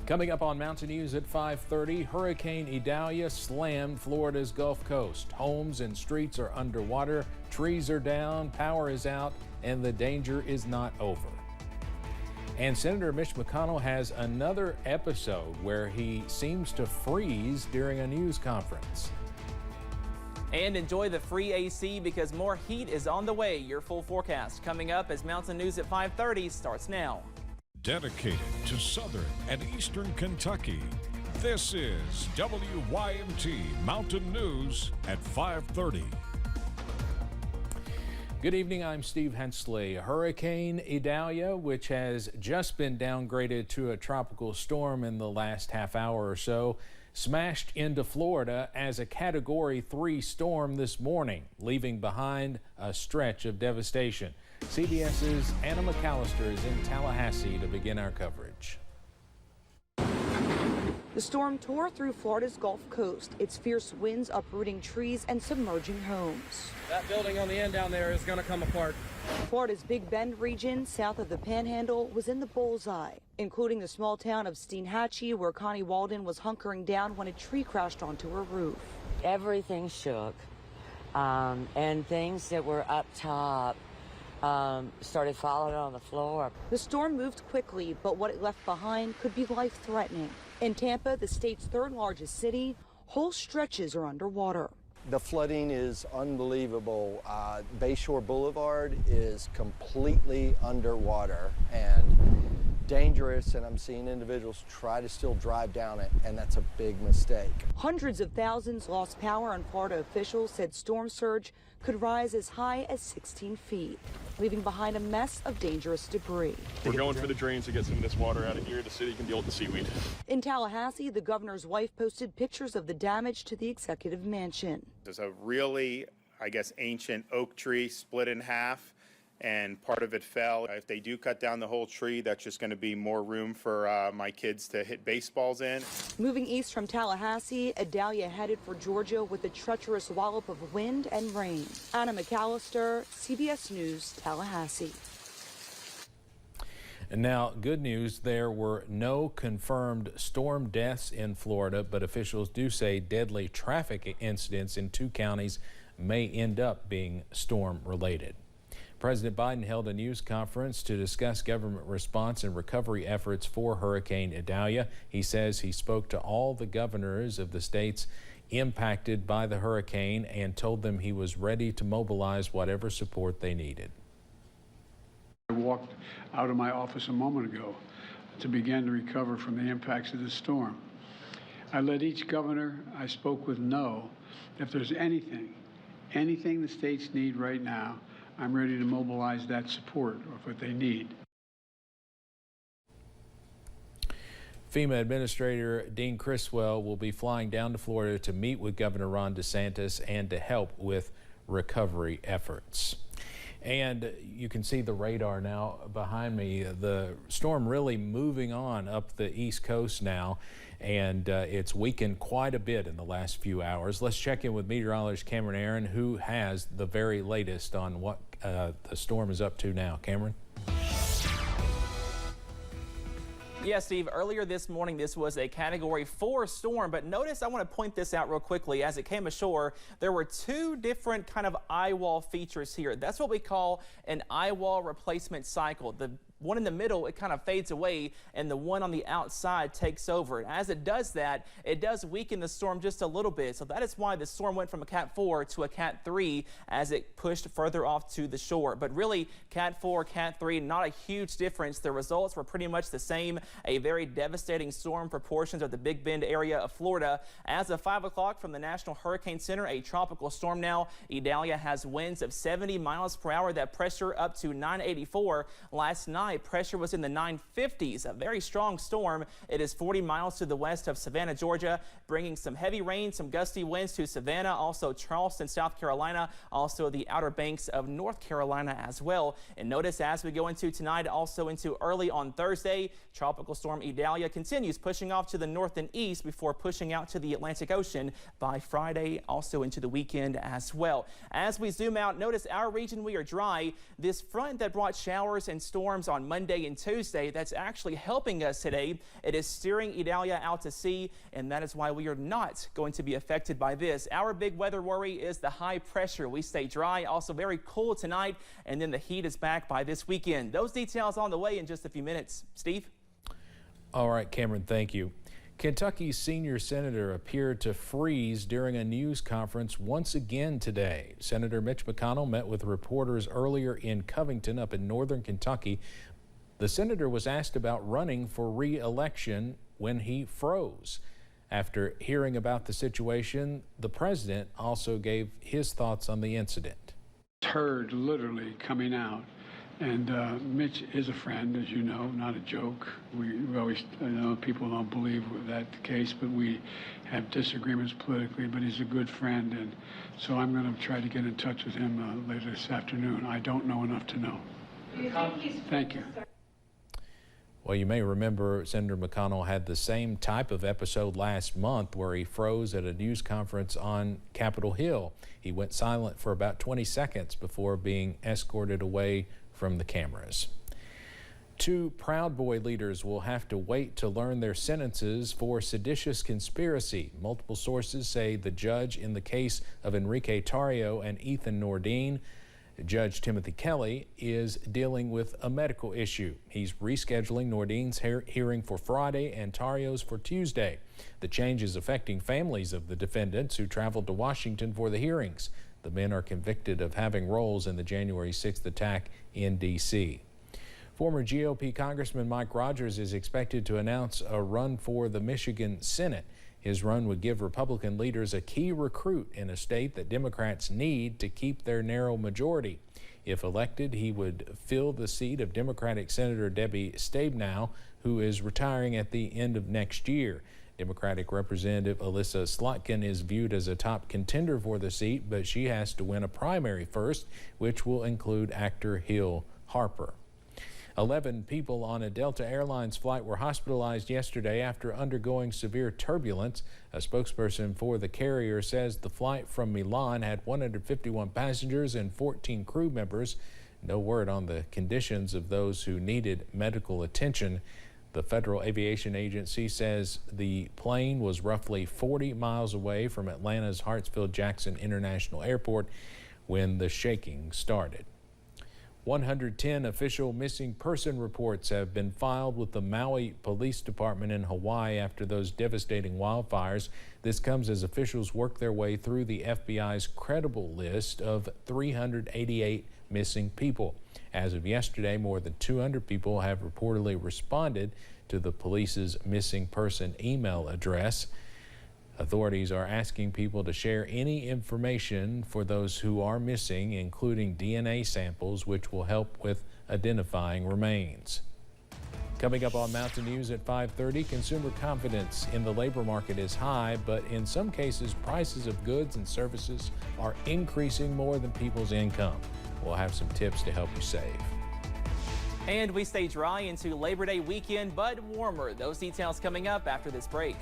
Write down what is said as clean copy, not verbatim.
Coming up on Mountain News at 5:30, Hurricane Idalia slammed Florida's Gulf Coast. Homes and streets are underwater, trees are down, power is out, and the danger is not over. And Senator Mitch McConnell has another episode where he seems to freeze during a news conference. And enjoy the free AC because more heat is on the way. Your full forecast coming up as Mountain News at 5:30 starts now. Dedicated to Southern and Eastern Kentucky, this is WYMT Mountain News at 5:30. Good evening, I'm Steve Hensley. Hurricane Idalia, which has just been downgraded to a tropical storm in the last half hour or so, smashed into Florida as a Category 3 storm this morning, leaving behind a stretch of devastation. CBS's Anna McAllister is in Tallahassee to begin our coverage. The storm tore through Florida's Gulf Coast, its fierce winds uprooting trees and submerging homes. That building on the end down there is going to come apart. Florida's Big Bend region, south of the Panhandle, was in the bullseye, including the small town of Steinhatchee, where Connie Walden was hunkering down when a tree crashed onto her roof. Everything shook, and things that were up top started falling on the floor. The storm moved quickly, but what it left behind could be life-threatening. In Tampa, the state's third largest city, whole stretches are underwater. The flooding is unbelievable. Bayshore Boulevard is completely underwater and dangerous, and I'm seeing individuals try to still drive down it, and that's a big mistake. Hundreds of thousands lost power, and Florida officials said storm surge could rise as high as 16 feet, leaving behind a mess of dangerous debris. We're going for the drains to get some of this water out of here. The city can deal with the seaweed. In Tallahassee, the governor's wife posted pictures of the damage to the executive mansion. There's a really, ancient oak tree split in half, and part of it fell. If they do cut down the whole tree, that's just going to be more room for my kids to hit baseballs in. Moving east from Tallahassee, Idalia headed for Georgia with a treacherous wallop of wind and rain. Anna McAllister, CBS News, Tallahassee. And now, good news, there were no confirmed storm deaths in Florida, but officials do say deadly traffic incidents in 2 counties may end up being storm-related. President Biden held a news conference to discuss government response and recovery efforts for Hurricane Idalia. He says he spoke to all the governors of the states impacted by the hurricane and told them he was ready to mobilize whatever support they needed. I walked out of my office a moment ago to begin to recover from the impacts of this storm. I let each governor I spoke with know if there's anything the states need right now, I'm ready to mobilize that support of what they need. FEMA Administrator Dean Criswell will be flying down to Florida to meet with Governor Ron DeSantis and to help with recovery efforts. And you can see the radar now behind me. The storm really moving on up the East Coast now, and it's weakened quite a bit in the last few hours. Let's check in with meteorologist Cameron Aaron, who has the very latest on what the storm is up to now. Cameron? Yeah, Steve, earlier this morning, this was a Category 4 storm, but notice, I want to point this out real quickly. As it came ashore, there were 2 different kind of eye wall features here. That's what we call an eye wall replacement cycle. The one in the middle, it kind of fades away, and the one on the outside takes over. And as it does that, it does weaken the storm just a little bit. So that is why the storm went from a Cat 4 to a Cat 3 as it pushed further off to the shore. But really, Cat 4, Cat 3, not a huge difference. The results were pretty much the same. A very devastating storm for portions of the Big Bend area of Florida. As of 5 o'clock from the National Hurricane Center, a tropical storm now. Idalia has winds of 70 miles per hour. That pressure up to 984. Last night, pressure was in the 950s, a very strong storm. It is 40 miles to the west of Savannah, Georgia, bringing some heavy rain, some gusty winds to Savannah, also Charleston, South Carolina, also the Outer Banks of North Carolina as well. And notice as we go into tonight, also into early on Thursday, Tropical Storm Idalia continues pushing off to the north and east before pushing out to the Atlantic Ocean by Friday, also into the weekend as well. As we zoom out, notice our region, we are dry. This front that brought showers and storms on on Monday and Tuesday that's actually helping us today. It is steering Idalia out to sea, and that is why we are not going to be affected by this. Our big weather worry is the high pressure. We stay dry, also very cool tonight, and then the heat is back by this weekend. Those details on the way in just a few minutes. Steve? All right, Cameron, thank you. Kentucky's senior senator appeared to freeze during a news conference once again today. Senator Mitch McConnell met with reporters earlier in Covington up in northern Kentucky. The senator was asked about running for re-election when he froze. After hearing about the situation, the president also gave his thoughts on the incident. Heard literally coming out. And Mitch is a friend, as you know, not a joke. We always, I know people don't believe that's the case, but we have disagreements politically, but he's a good friend. And so I'm going to try to get in touch with him later this afternoon. I don't know enough to know. Thank you. Well, you may remember Senator McConnell had the same type of episode last month where he froze at a news conference on Capitol Hill. He went silent for about 20 seconds before being escorted away from the cameras. 2 Proud Boy leaders will have to wait to learn their sentences for seditious conspiracy. Multiple sources say the judge in the case of Enrique Tarrio and Ethan Nordine, Judge Timothy Kelly, is dealing with a medical issue. He's rescheduling Nordine's hearing for Friday and Tarrio's for Tuesday. The change is affecting families of the defendants who traveled to Washington for the hearings. The men are convicted of having roles in the January 6th attack in D.C. Former GOP Congressman Mike Rogers is expected to announce a run for the Michigan Senate. His run would give Republican leaders a key recruit in a state that Democrats need to keep their narrow majority. If elected, he would fill the seat of Democratic Senator Debbie Stabenow, who is retiring at the end of next year. Democratic Representative Alyssa Slotkin is viewed as a top contender for the seat, but she has to win a primary first, which will include actor Hill Harper. 11 people on a Delta Airlines flight were hospitalized yesterday after undergoing severe turbulence. A spokesperson for the carrier says the flight from Milan had 151 passengers and 14 crew members. No word on the conditions of those who needed medical attention. The Federal Aviation Agency says the plane was roughly 40 miles away from Atlanta's Hartsfield-Jackson International Airport when the shaking started. 110 official missing person reports have been filed with the Maui Police Department in Hawaii after those devastating wildfires. This comes as officials work their way through the FBI's credible list of 388 missing people. As of yesterday, more than 200 people have reportedly responded to the police's missing person email address. Authorities are asking people to share any information for those who are missing, including DNA samples, which will help with identifying remains. Coming up on Mountain News at 5:30, consumer confidence in the labor market is high, but in some cases, prices of goods and services are increasing more than people's income. We'll have some tips to help you save. And we stay dry into Labor Day weekend, but warmer. Those details coming up after this break.